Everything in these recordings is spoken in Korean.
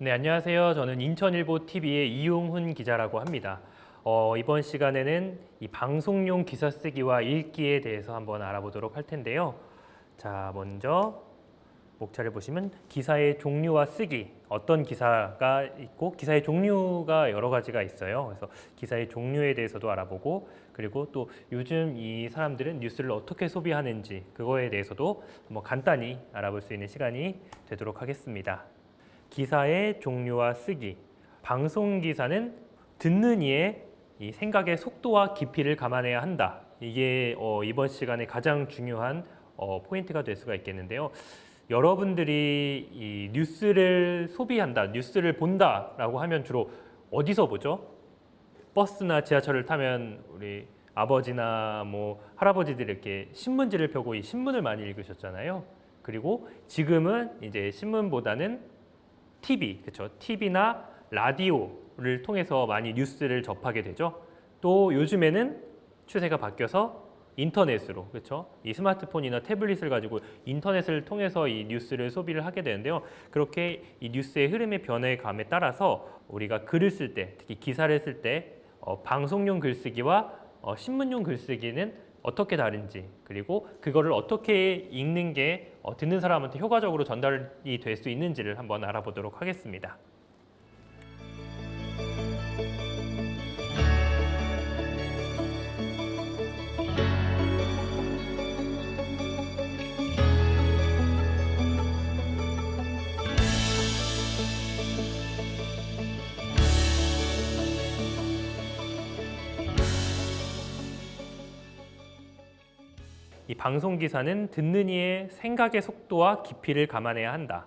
네, 안녕하세요. 저는 인천일보TV의 이용훈 기자라고 합니다. 이번 시간에는 이 방송용 기사 쓰기와 읽기에 대해서 한번 알아보도록 할 텐데요. 자, 먼저 목차를 보시면 기사의 종류와 쓰기, 어떤 기사가 있고 기사의 종류가 여러 가지가 있어요. 그래서 기사의 종류에 대해서도 알아보고, 그리고 또 요즘 이 사람들은 뉴스를 어떻게 소비하는지 그거에 대해서도 한번 간단히 알아볼 수 있는 시간이 되도록 하겠습니다. 기사의 종류와 쓰기. 방송 기사는 듣는 이의 이 생각의 속도와 깊이를 감안해야 한다. 이게 이번 시간에 가장 중요한 포인트가 될 수가 있겠는데요. 여러분들이 이 뉴스를 소비한다, 뉴스를 본다라고 하면 주로 어디서 보죠? 버스나 지하철을 타면 우리 아버지나 뭐 할아버지들이 이렇게 신문지를 펴고 이 신문을 많이 읽으셨잖아요. 그리고 지금은 이제 신문보다는 TV, 그렇죠? TV나 라디오를 통해서 많이 뉴스를 접하게 되죠. 또 요즘에는 추세가 바뀌어서 인터넷으로, 그렇죠? 이 스마트폰이나 태블릿을 가지고 인터넷을 통해서 이 뉴스를 소비를 하게 되는데요. 그렇게 이 뉴스의 흐름의 변화감에 따라서 우리가 글을 쓸 때, 특히 기사를 쓸 때 방송용 글쓰기와 신문용 글쓰기는 어떻게 다른지, 그리고 그거를 어떻게 읽는 게 듣는 사람한테 효과적으로 전달이 될 수 있는지를 한번 알아보도록 하겠습니다. 이 방송 기사는 듣는 이의 생각의 속도와 깊이를 감안해야 한다.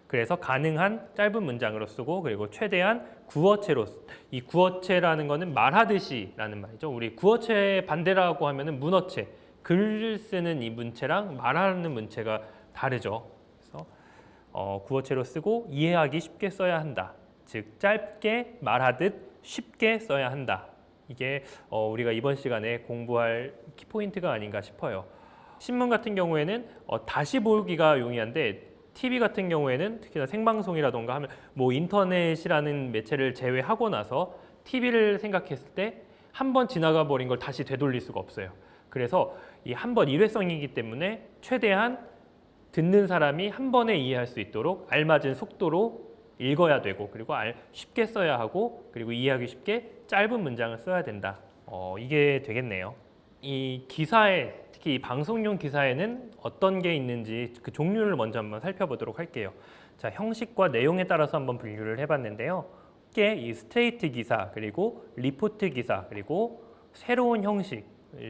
그래서 가능한 짧은 문장으로 쓰고, 그리고 최대한 구어체로, 이 구어체라는 거는 말하듯이라는 말이죠. 우리 구어체의 반대라고 하면은 문어체, 글을 쓰는 이 문체랑 말하는 문체가 다르죠. 그래서 구어체로 쓰고 이해하기 쉽게 써야 한다. 즉 짧게 말하듯 쉽게 써야 한다. 이게 우리가 이번 시간에 공부할 키포인트가 아닌가 싶어요. 신문 같은 경우에는 다시 보기가 용이한데, TV 같은 경우에는 특히나 생방송이라던가 하면 뭐 인터넷이라는 매체를 제외하고 나서 TV를 생각했을 때 한 번 지나가 버린 걸 다시 되돌릴 수가 없어요. 그래서 이 한 번 일회성이기 때문에 최대한 듣는 사람이 한 번에 이해할 수 있도록 알맞은 속도로 읽어야 되고, 그리고 쉽게 써야 하고, 그리고 이해하기 쉽게 짧은 문장을 써야 된다. 이게 되겠네요. 이 기사에, 특히 이 방송용 기사에는 어떤 게 있는지 그 종류를 먼저 한번 살펴보도록 할게요. 자, 형식과 내용에 따라서 한번 분류를 해봤는데요. 이게 이 스트레이트 기사, 그리고 리포트 기사, 그리고 새로운 형식,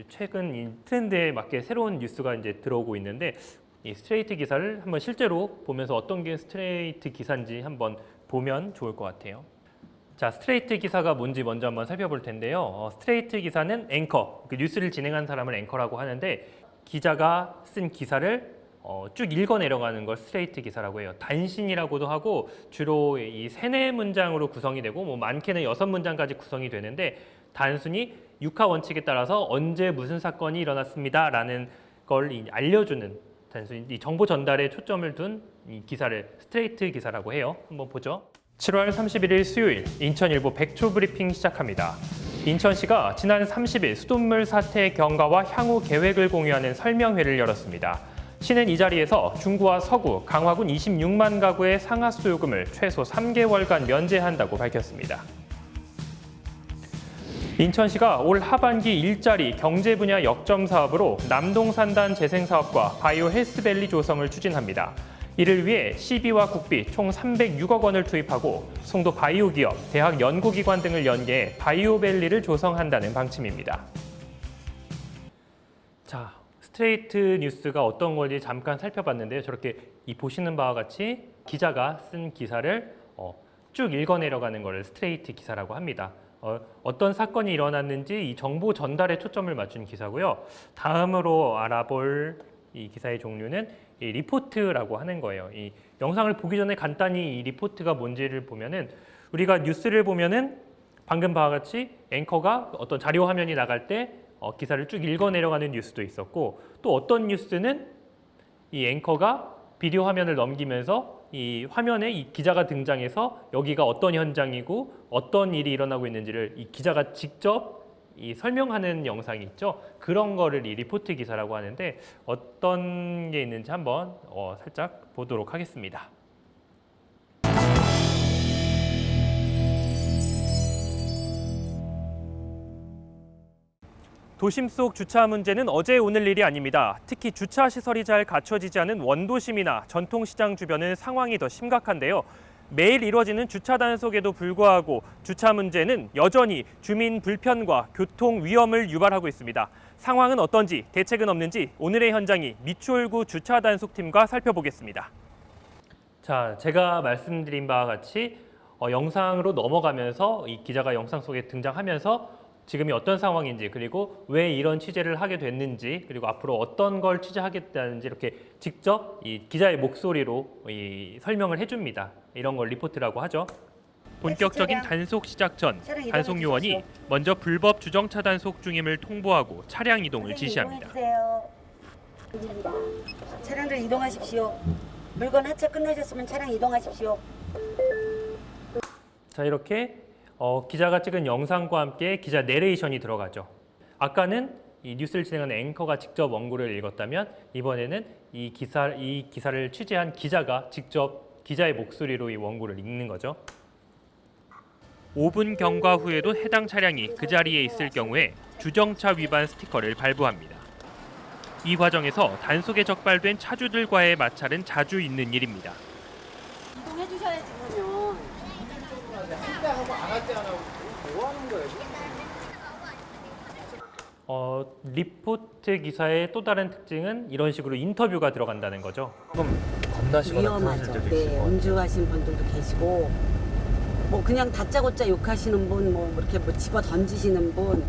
최근 이 트렌드에 맞게 새로운 뉴스가 이제 들어오고 있는데, 이 스트레이트 기사를 한번 실제로 보면서 어떤 게 스트레이트 기사인지 한번 보면 좋을 것 같아요. 자, 스트레이트 기사가 뭔지 먼저 한번 살펴볼 텐데요. 스트레이트 기사는 앵커, 그 뉴스를 진행한 사람을 앵커라고 하는데, 기자가 쓴 기사를 쭉 읽어 내려가는 걸 스트레이트 기사라고 해요. 단신이라고도 하고, 주로 이 3-4문장으로 구성이 되고, 뭐 많게는 6문장까지 구성이 되는데, 단순히 육하 원칙에 따라서 언제 무슨 사건이 일어났습니다 라는 걸 알려주는, 단순히 이 정보 전달에 초점을 둔 이 기사를 스트레이트 기사라고 해요. 한번 보죠. 7월 31일 수요일 인천일보 백초 브리핑 시작합니다. 인천시가 지난 30일 수돗물 사태 경과와 향후 계획을 공유하는 설명회를 열었습니다. 시는 이 자리에서 중구와 서구, 강화군 26만 가구의 상하수 요금을 최소 3개월간 면제한다고 밝혔습니다. 인천시가 올 하반기 일자리 경제 분야 역점 사업으로 남동산단 재생사업과 바이오 헬스밸리 조성을 추진합니다. 이를 위해 시비와 국비 총 306억 원을 투입하고 송도 바이오 기업, 대학 연구기관 등을 연계해 바이오밸리를 조성한다는 방침입니다. 자, 스트레이트 뉴스가 어떤 건지 잠깐 살펴봤는데요. 저렇게 이 보시는 바와 같이 기자가 쓴 기사를 쭉 읽어 내려가는 것을 스트레이트 기사라고 합니다. 어떤 사건이 일어났는지 이 정보 전달에 초점을 맞춘 기사고요. 다음으로 알아볼 이 기사의 종류는 이 리포트라고 하는 거예요. 이 영상을 보기 전에 간단히 이 리포트가 뭔지를 보면은, 우리가 뉴스를 보면은 방금 바와 같이 앵커가 어떤 자료 화면이 나갈 때 기사를 쭉 읽어 내려가는 뉴스도 있었고, 또 어떤 뉴스는 이 앵커가 비디오 화면을 넘기면서 이 화면에 이 기자가 등장해서 여기가 어떤 현장이고 어떤 일이 일어나고 있는지를 이 기자가 직접 이 설명하는 영상이 있죠. 그런 거를 이 리포트 기사라고 하는데 어떤 게 있는지 한번 살짝 보도록 하겠습니다. 도심 속 주차 문제는 어제 오늘 일이 아닙니다. 특히 주차 시설이 잘 갖춰지지 않은 원도심이나 전통시장 주변은 상황이 더 심각한데요. 매일 이뤄지는 주차 단속에도 불구하고 주차 문제는 여전히 주민 불편과 교통 위험을 유발하고 있습니다. 상황은 어떤지, 대책은 없는지 오늘의 현장이 미추홀구 주차 단속팀과 살펴보겠습니다. 자, 제가 말씀드린 바와 같이 영상으로 넘어가면서 이 기자가 영상 속에 등장하면서 지금이 어떤 상황인지 그리고 왜 이런 취재를 하게 됐는지 그리고 앞으로 어떤 걸 취재하겠다는지 이렇게 직접 이 기자의 목소리로 설명을 해줍니다. 이런 걸 리포트라고 하죠. 본격적인 단속 시작 전 단속 요원이 먼저 불법 주정차 단속 중임을 통보하고 차량 이동을 지시합니다. 차량들 이동하십시오. 물건 하차 끝내셨으면 차량 이동하십시오. 자, 이렇게 기자가 찍은 영상과 함께 기자 내레이션이 들어가죠. 아까는 이 뉴스를 진행하는 앵커가 직접 원고를 읽었다면 이번에는 이 기사를 취재한 기자가 직접 기자의 목소리로 이 원고를 읽는 거죠. 5분 경과 후에도 해당 차량이 그 자리에 있을 경우에 주정차 위반 스티커를 발부합니다. 이 과정에서 단속에 적발된 차주들과의 마찰은 자주 있는 일입니다. 이동해 주셔야지 그러면. 하고 안 할 때 안 하고 뭐 하는 거예요? 리포트 기사의 또 다른 특징은 이런 식으로 인터뷰가 들어간다는 거죠. 겁나시거나 그러실 위험하죠. 때도 네, 있고. 음주하신 분들도 계시고, 뭐 그냥 다짜고짜 욕하시는 분, 뭐 이렇게 뭐 집어 던지시는 분,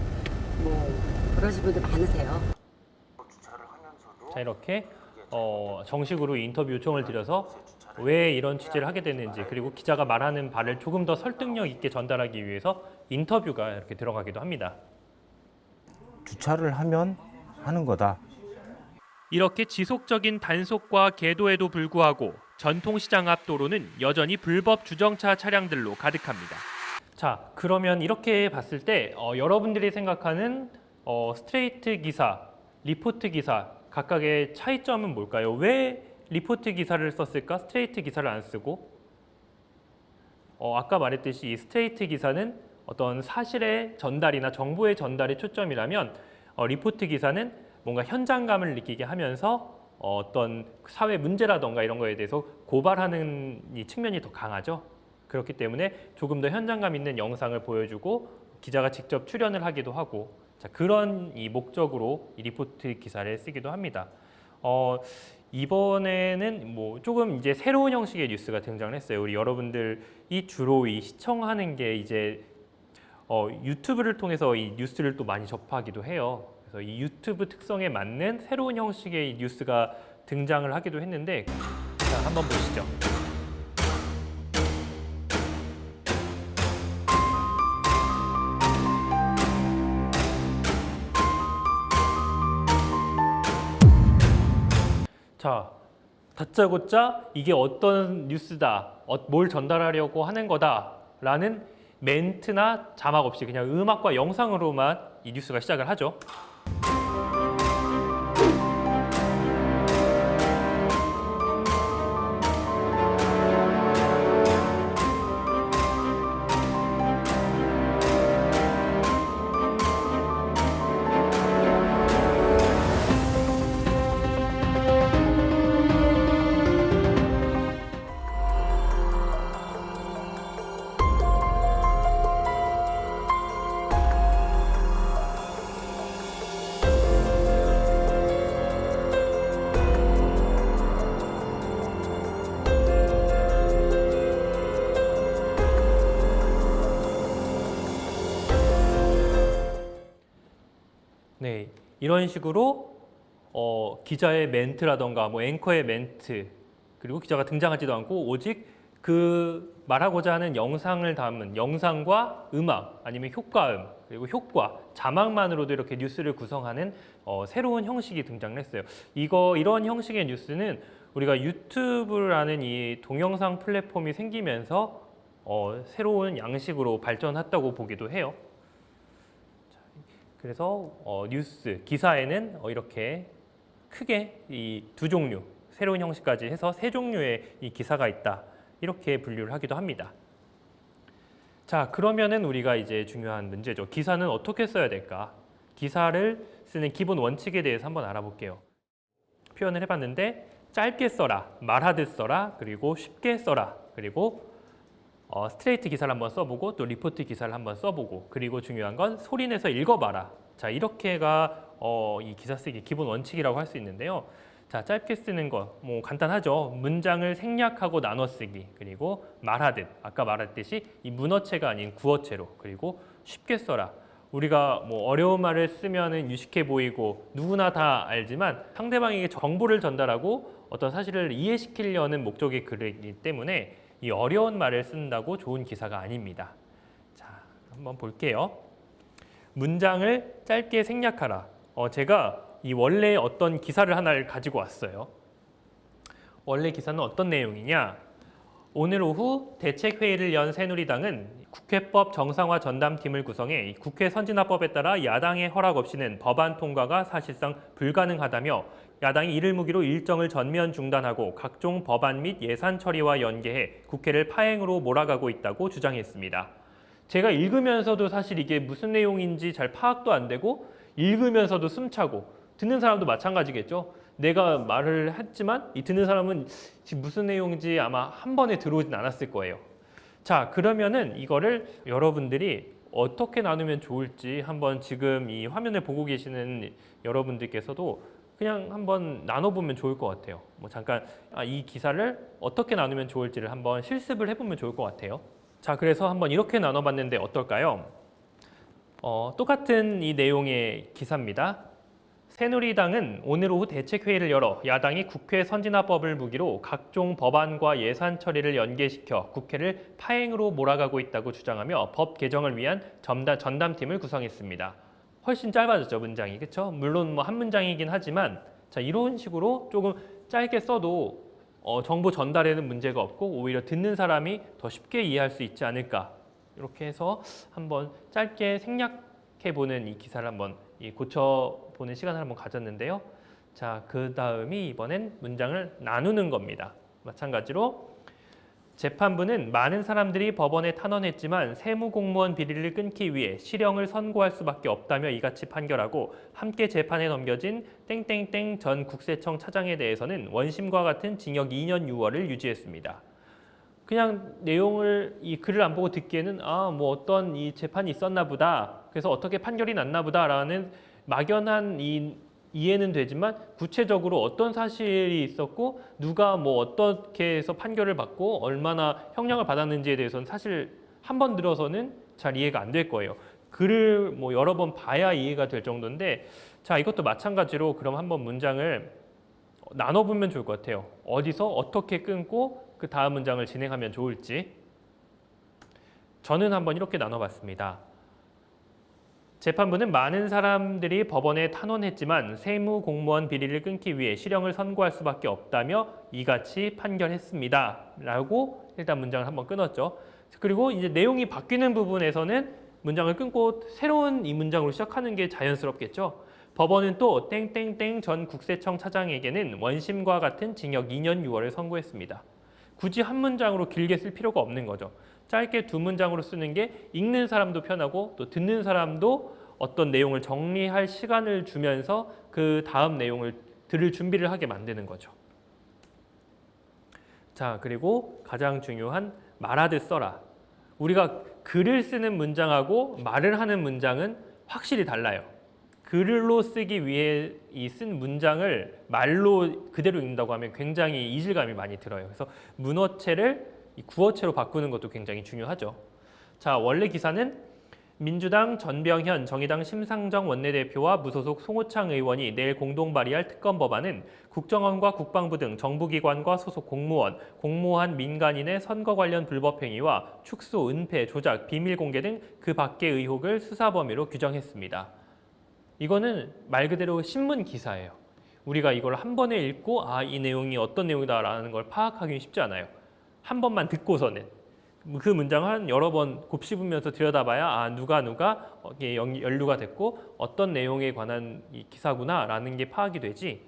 뭐 그러신 분들 많으세요. 자, 이렇게 정식으로 인터뷰 요청을 드려서 왜 이런 취재를 하게 됐는지 그리고 기자가 말하는 바를 조금 더 설득력 있게 전달하기 위해서 인터뷰가 이렇게 들어가기도 합니다. 주차를 하면 하는 거다. 이렇게 지속적인 단속과 계도에도 불구하고 전통시장 앞 도로는 여전히 불법 주정차 차량들로 가득합니다. 자, 그러면 이렇게 봤을 때 여러분들이 생각하는 스트레이트 기사, 리포트 기사 각각의 차이점은 뭘까요? 왜 리포트 기사를 썼을까? 스트레이트 기사를 안 쓰고? 아까 말했듯이 이 스트레이트 기사는 어떤 사실의 전달이나 정보의 전달이 초점이라면 리포트 기사는 뭔가 현장감을 느끼게 하면서 어떤 사회 문제라던가 이런 거에 대해서 고발하는 이 측면이 더 강하죠. 그렇기 때문에 조금 더 현장감 있는 영상을 보여주고 기자가 직접 출연을 하기도 하고 자, 그런 이 목적으로 이 리포트 기사를 쓰기도 합니다. 이번에는 뭐 조금 이제 새로운 형식의 뉴스가 등장을 했어요. 우리 여러분들이 주로 이 시청하는 게 이제 유튜브를 통해서 이 뉴스를 또 많이 접하기도 해요. 그래서 이 유튜브 특성에 맞는 새로운 형식의 뉴스가 등장을 하기도 했는데 자, 한번 보시죠. 자, 다짜고짜 이게 어떤 뉴스다, 뭘 전달하려고 하는 거다라는 멘트나 자막 없이 그냥 음악과 영상으로만 이 뉴스가 시작을 하죠. 네, 이런 식으로 기자의 멘트라던가 뭐 앵커의 멘트 그리고 기자가 등장하지도 않고 오직 그 말하고자 하는 영상을 담은 영상과 음악 아니면 효과음 그리고 효과 자막만으로도 이렇게 뉴스를 구성하는 새로운 형식이 등장을 했어요. 이런 형식의 뉴스는 우리가 유튜브라는 이 동영상 플랫폼이 생기면서 새로운 양식으로 발전했다고 보기도 해요. 그래서 뉴스, 기사에는 이렇게 크게 이 두 종류, 새로운 형식까지 해서 세 종류의 이 기사가 있다. 이렇게 분류를 하기도 합니다. 자, 그러면은 우리가 이제 중요한 문제죠. 기사는 어떻게 써야 될까? 기사를 쓰는 기본 원칙에 대해서 한번 알아볼게요. 표현을 해봤는데 짧게 써라, 말하듯 써라, 그리고 쉽게 써라, 그리고 스트레이트 기사를 한번 써보고 또 리포트 기사를 한번 써보고 그리고 중요한 건 소리내서 읽어봐라. 자, 이렇게가 이 기사 쓰기 기본 원칙이라고 할 수 있는데요. 자, 짧게 쓰는 거 뭐 간단하죠. 문장을 생략하고 나눠 쓰기, 그리고 말하듯 아까 말했듯이 이 문어체가 아닌 구어체로, 그리고 쉽게 써라. 우리가 뭐 어려운 말을 쓰면은 유식해 보이고 누구나 다 알지만 상대방에게 정보를 전달하고 어떤 사실을 이해시키려는 목적의 글이기 때문에 이 어려운 말을 쓴다고 좋은 기사가 아닙니다. 자, 한번 볼게요. 문장을 짧게 생략하라. 제가 이 원래 어떤 기사를 하나를 가지고 왔어요. 원래 기사는 어떤 내용이냐? 오늘 오후 대책회의를 연 새누리당은 국회법 정상화 전담팀을 구성해 국회 선진화법에 따라 야당의 허락 없이는 법안 통과가 사실상 불가능하다며 야당이 이를 무기로 일정을 전면 중단하고 각종 법안 및 예산 처리와 연계해 국회를 파행으로 몰아가고 있다고 주장했습니다. 제가 읽으면서도 사실 이게 무슨 내용인지 잘 파악도 안 되고 읽으면서도 숨차고 듣는 사람도 마찬가지겠죠. 내가 말을 했지만 이 듣는 사람은 지금 무슨 내용인지 아마 한 번에 들어오진 않았을 거예요. 자, 그러면은 이거를 여러분들이 어떻게 나누면 좋을지 한번 지금 이 화면을 보고 계시는 여러분들께서도 그냥 한번 나눠보면 좋을 것 같아요. 뭐 잠깐 이 기사를 어떻게 나누면 좋을지를 한번 실습을 해보면 좋을 것 같아요. 자, 그래서 한번 이렇게 나눠봤는데 어떨까요? 똑같은 이 내용의 기사입니다. 새누리당은 오늘 오후 대책회의를 열어 야당이 국회 선진화법을 무기로 각종 법안과 예산 처리를 연계시켜 국회를 파행으로 몰아가고 있다고 주장하며 법 개정을 위한 전담팀을 구성했습니다. 훨씬 짧아졌죠, 문장이. 그렇죠? 물론 뭐 한 문장이긴 하지만 자, 이런 식으로 조금 짧게 써도 정보 전달에는 문제가 없고 오히려 듣는 사람이 더 쉽게 이해할 수 있지 않을까. 이렇게 해서 한번 짧게 생략해보는 이 기사를 한번 고쳐보는 시간을 한번 가졌는데요. 자, 그 다음이 이번엔 문장을 나누는 겁니다. 마찬가지로 재판부는 많은 사람들이 법원에 탄원했지만 세무공무원 비리를 끊기 위해 실형을 선고할 수밖에 없다며 이같이 판결하고 함께 재판에 넘겨진 땡땡땡 전 국세청 차장에 대해서는 원심과 같은 징역 2년 6월을 유지했습니다. 그냥 내용을 이 글을 안 보고 듣기에는 뭐 어떤 이 재판이 있었나 보다. 그래서 어떻게 판결이 났나 보다라는 막연한 이해는 되지만 구체적으로 어떤 사실이 있었고 누가 뭐 어떻게 해서 판결을 받고 얼마나 형량을 받았는지에 대해서는 사실 한 번 들어서는 잘 이해가 안 될 거예요. 글을 뭐 여러 번 봐야 이해가 될 정도인데 자, 이것도 마찬가지로 그럼 한번 문장을 나눠보면 좋을 것 같아요. 어디서 어떻게 끊고 그 다음 문장을 진행하면 좋을지. 저는 한번 이렇게 나눠봤습니다. 재판부는 많은 사람들이 법원에 탄원했지만 세무 공무원 비리를 끊기 위해 실형을 선고할 수밖에 없다며 이같이 판결했습니다. 라고 일단 문장을 한번 끊었죠. 그리고 이제 내용이 바뀌는 부분에서는 문장을 끊고 새로운 이 문장으로 시작하는 게 자연스럽겠죠. 법원은 또 땡땡땡 전 국세청 차장에게는 원심과 같은 징역 2년 6월을 선고했습니다. 굳이 한 문장으로 길게 쓸 필요가 없는 거죠. 짧게 두 문장으로 쓰는 게 읽는 사람도 편하고 또 듣는 사람도 어떤 내용을 정리할 시간을 주면서 그 다음 내용을 들을 준비를 하게 만드는 거죠. 자, 그리고 가장 중요한 말하듯 써라. 우리가 글을 쓰는 문장하고 말을 하는 문장은 확실히 달라요. 글로 쓰기 위해 쓴 문장을 말로 그대로 읽는다고 하면 굉장히 이질감이 많이 들어요. 그래서 문어체를 구어체로 바꾸는 것도 굉장히 중요하죠. 자, 원래 기사는 민주당 전병현 정의당 심상정 원내대표와 무소속 송호창 의원이 내일 공동 발의할 특검 법안은 국정원과 국방부 등 정부기관과 소속 공무원, 공모한 민간인의 선거 관련 불법 행위와 축소, 은폐, 조작, 비밀 공개 등 그 밖의 의혹을 수사 범위로 규정했습니다. 이거는 말 그대로 신문 기사예요. 우리가 이걸 한 번에 읽고 이 내용이 어떤 내용이다라는 걸 파악하기는 쉽지 않아요. 한 번만 듣고서는 그 문장을 한 여러 번 곱씹으면서 들여다봐야 누가 이게 연루가 됐고 어떤 내용에 관한 이 기사구나라는 게 파악이 되지.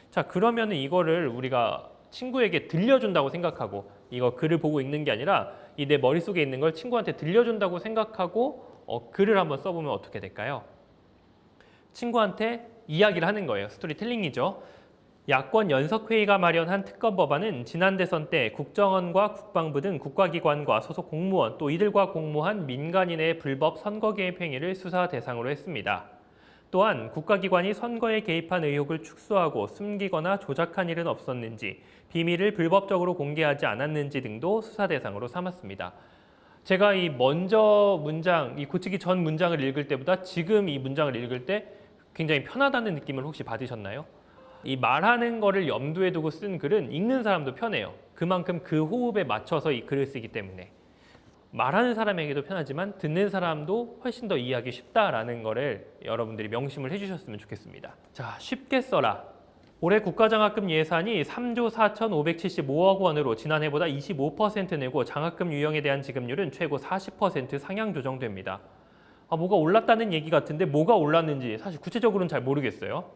자, 그러면은 이거를 우리가 친구에게 들려준다고 생각하고 이거 글을 보고 읽는 게 아니라 이 내 머릿속에 있는 걸 친구한테 들려준다고 생각하고 글을 한번 써보면 어떻게 될까요? 친구한테 이야기를 하는 거예요. 스토리텔링이죠. 야권 연석회의가 마련한 특검 법안은 지난 대선 때 국정원과 국방부 등 국가기관과 소속 공무원 또 이들과 공모한 민간인의 불법 선거 개입 행위를 수사 대상으로 했습니다. 또한 국가기관이 선거에 개입한 의혹을 축소하고 숨기거나 조작한 일은 없었는지, 비밀을 불법적으로 공개하지 않았는지 등도 수사 대상으로 삼았습니다. 제가 이 먼저 문장, 이 고치기 전 문장을 읽을 때보다 지금 이 문장을 읽을 때 굉장히 편하다는 느낌을 혹시 받으셨나요? 이 말하는 거를 염두에 두고 쓴 글은 읽는 사람도 편해요. 그만큼 그 호흡에 맞춰서 이 글을 쓰기 때문에. 말하는 사람에게도 편하지만 듣는 사람도 훨씬 더 이해하기 쉽다라는 거를 여러분들이 명심을 해주셨으면 좋겠습니다. 자, 쉽게 써라. 올해 국가장학금 예산이 3조 4,575억 원으로 지난해보다 25% 내고 장학금 유형에 대한 지급률은 최고 40% 상향 조정됩니다. 뭐가 올랐다는 얘기 같은데 뭐가 올랐는지 사실 구체적으로는 잘 모르겠어요.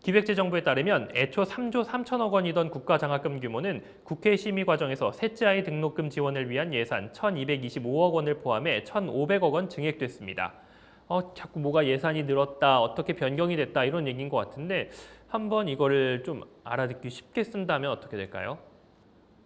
기획재정부에 따르면 애초 3조 3천억 원이던 국가장학금 규모는 국회 심의 과정에서 셋째 아이 등록금 지원을 위한 예산 1,225억 원을 포함해 1,500억 원 증액됐습니다. 자꾸 뭐가 예산이 늘었다, 어떻게 변경이 됐다 이런 얘기인 것 같은데 한번 이거를 좀 알아듣기 쉽게 쓴다면 어떻게 될까요?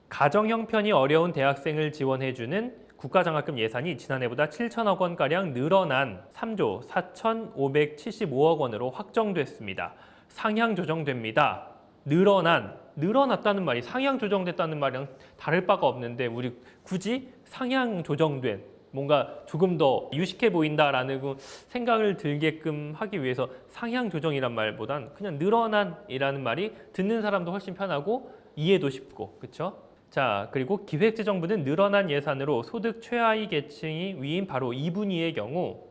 가정 형편이 어려운 대학생을 지원해주는 국가장학금 예산이 지난해보다 7천억 원가량 늘어난 3조 4,575억 원으로 확정됐습니다. 상향 조정됩니다. 늘어났다는 말이 상향 조정됐다는 말이랑 다를 바가 없는데 우리 굳이 상향 조정된 뭔가 조금 더 유식해 보인다라는 생각을 들게끔 하기 위해서 상향 조정이란 말보단 그냥 늘어난이라는 말이 듣는 사람도 훨씬 편하고 이해도 쉽고 그렇죠? 자, 그리고 기획재정부는 늘어난 예산으로 소득 최하위 계층이 위인 바로 2분위의 경우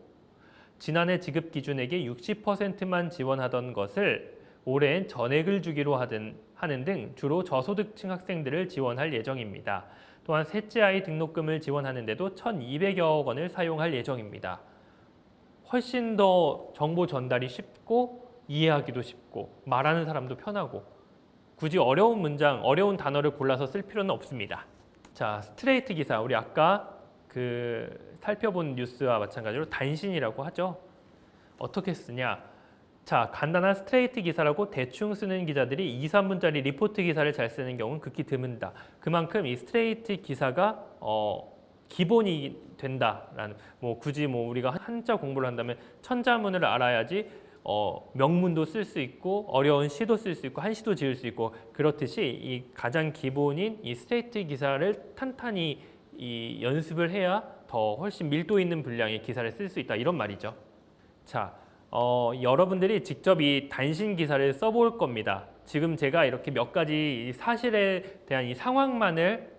지난해 지급 기준액의 60%만 지원하던 것을 올해엔 전액을 주기로 하는 등 주로 저소득층 학생들을 지원할 예정입니다. 또한 셋째 아이 등록금을 지원하는데도 1,200여억 원을 사용할 예정입니다. 훨씬 더 정보 전달이 쉽고 이해하기도 쉽고 말하는 사람도 편하고 굳이 어려운 문장, 어려운 단어를 골라서 쓸 필요는 없습니다. 자, 스트레이트 기사, 우리 아까 살펴본 뉴스와 마찬가지로 단신이라고 하죠. 어떻게 쓰냐? 자, 간단한 스트레이트 기사라고 대충 쓰는 기자들이 2, 3분짜리 리포트 기사를 잘 쓰는 경우는 극히 드문다. 그만큼 이 스트레이트 기사가 기본이 된다라는 굳이 우리가 한자 공부를 한다면 천자문을 알아야지 명문도 쓸 수 있고 어려운 시도 쓸 수 있고 한시도 지을 수 있고 그렇듯이 이 가장 기본인 이 스트레이트 기사를 탄탄히 이 연습을 해야 더 훨씬 밀도 있는 분량의 기사를 쓸 수 있다 이런 말이죠. 자, 여러분들이 직접 이 단신 기사를 써볼 겁니다. 지금 제가 이렇게 몇 가지 사실에 대한 이 상황만을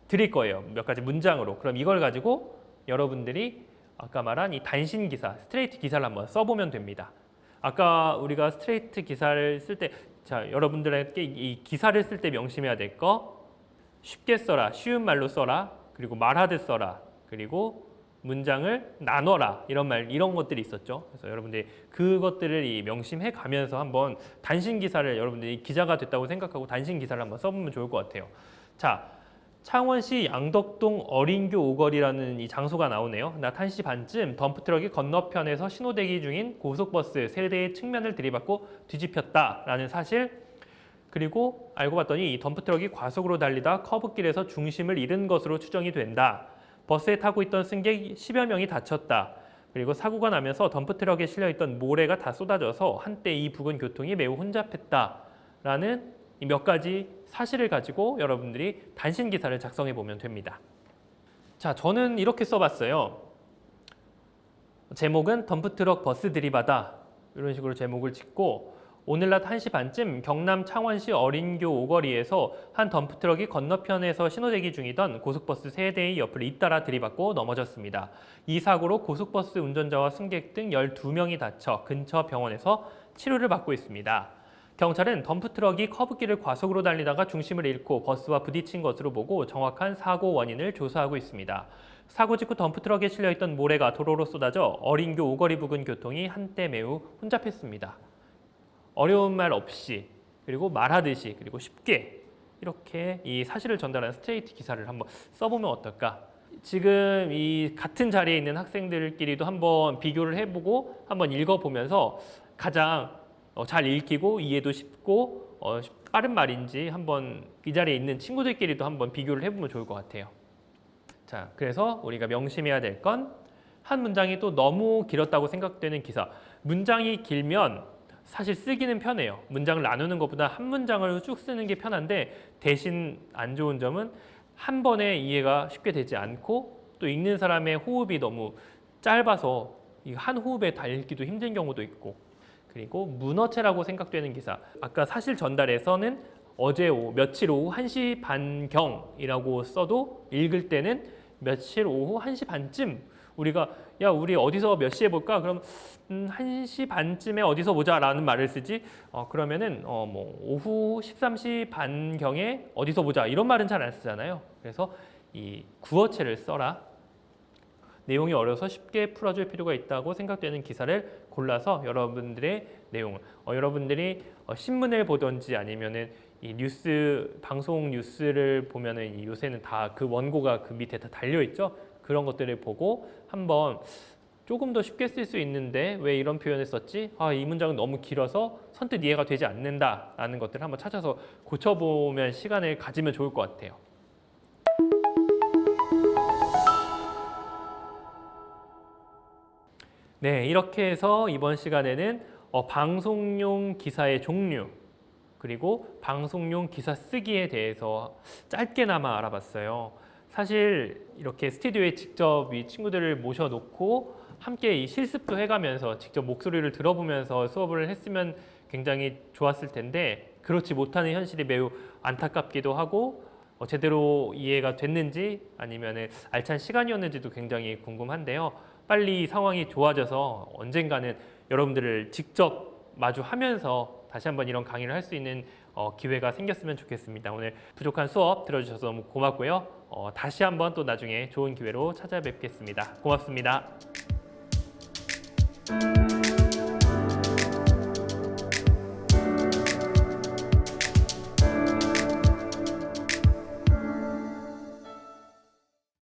드릴 거예요. 몇 가지 문장으로. 그럼 이걸 가지고 여러분들이 아까 말한 이 단신 기사, 스트레이트 기사를 한번 써보면 됩니다. 아까 우리가 스트레이트 기사를 쓸 때, 자, 여러분들에게 이 기사를 쓸 때 명심해야 될 거, 쉽게 써라, 쉬운 말로 써라, 그리고 말하듯 써라, 그리고 문장을 나눠라 이런 것들이 있었죠. 그래서 여러분들이 그것들을 이 명심해 가면서 한번 단신 기사를 여러분들이 기자가 됐다고 생각하고 단신 기사를 한번 써보면 좋을 것 같아요. 자, 창원시 양덕동 어린교 오거리라는 이 장소가 나오네요. 낮 1시 반쯤 덤프트럭이 건너편에서 신호대기 중인 고속버스 세대의 측면을 들이받고 뒤집혔다라는 사실, 그리고 알고 봤더니 이 덤프트럭이 과속으로 달리다 커브길에서 중심을 잃은 것으로 추정이 된다. 버스에 타고 있던 승객 10여 명이 다쳤다. 그리고 사고가 나면서 덤프트럭에 실려있던 모래가 다 쏟아져서 한때 이 부근 교통이 매우 혼잡했다라는 이 몇 가지 사실을 가지고 여러분들이 단신 기사를 작성해 보면 됩니다. 자, 저는 이렇게 써봤어요. 제목은 덤프트럭 버스 들이받아 이런 식으로 제목을 짓고 오늘 낮 1시 반쯤 경남 창원시 어린교 오거리에서 한 덤프트럭이 건너편에서 신호대기 중이던 고속버스 3대의 옆을 잇따라 들이받고 넘어졌습니다. 이 사고로 고속버스 운전자와 승객 등 12명이 다쳐 근처 병원에서 치료를 받고 있습니다. 경찰은 덤프트럭이 커브길을 과속으로 달리다가 중심을 잃고 버스와 부딪힌 것으로 보고 정확한 사고 원인을 조사하고 있습니다. 사고 직후 덤프트럭에 실려있던 모래가 도로로 쏟아져 어린교 오거리 부근 교통이 한때 매우 혼잡했습니다. 어려운 말 없이 그리고 말하듯이 그리고 쉽게 이렇게 이 사실을 전달하는 스트레이트 기사를 한번 써보면 어떨까? 지금 이 같은 자리에 있는 학생들끼리도 한번 비교를 해보고 한번 읽어보면서 가장 잘 읽히고 이해도 쉽고 빠른 말인지 한번 이 자리에 있는 친구들끼리도 한번 비교를 해보면 좋을 것 같아요. 자, 그래서 우리가 명심해야 될 건 한 문장이 또 너무 길었다고 생각되는 기사. 문장이 길면 사실 쓰기는 편해요. 문장을 나누는 것보다 한 문장을 쭉 쓰는 게 편한데 대신 안 좋은 점은 한 번에 이해가 쉽게 되지 않고 또 읽는 사람의 호흡이 너무 짧아서 한 호흡에 다 읽기도 힘든 경우도 있고 그리고 문어체라고 생각되는 기사. 아까 사실 전달에서는 어제 오후, 며칠 오후 1시 반경이라고 써도 읽을 때는 며칠 오후 1시 반쯤 우리가 야 우리 어디서 몇 시에 볼까? 그럼 1시 반쯤에 어디서 보자라는 말을 쓰지. 그러면은 뭐 오후 13시 반경에 어디서 보자 이런 말은 잘 안 쓰잖아요. 그래서 이 구어체를 써라. 내용이 어려서 쉽게 풀어줄 필요가 있다고 생각되는 기사를 골라서 여러분들의 내용, 여러분들이 신문을 보든지 아니면은 이 뉴스 방송 뉴스를 보면은 요새는 다 그 원고가 그 밑에 다 달려 있죠. 그런 것들을 보고 한번 조금 더 쉽게 쓸 수 있는데 왜 이런 표현을 썼지? 이 문장은 너무 길어서 선뜻 이해가 되지 않는다라는 것들을 한번 찾아서 고쳐보면 시간을 가지면 좋을 것 같아요. 네, 이렇게 해서 이번 시간에는 방송용 기사의 종류 그리고 방송용 기사 쓰기에 대해서 짧게나마 알아봤어요. 사실 이렇게 스튜디오에 직접 이 친구들을 모셔놓고 함께 이 실습도 해가면서 직접 목소리를 들어보면서 수업을 했으면 굉장히 좋았을 텐데 그렇지 못하는 현실이 매우 안타깝기도 하고 제대로 이해가 됐는지 아니면 알찬 시간이었는지도 굉장히 궁금한데요. 빨리 상황이 좋아져서 언젠가는 여러분들을 직접 마주하면서 다시 한번 이런 강의를 할 수 있는 기회가 생겼으면 좋겠습니다. 오늘 부족한 수업 들어주셔서 너무 고맙고요. 다시 한번 또 나중에 좋은 기회로 찾아뵙겠습니다. 고맙습니다.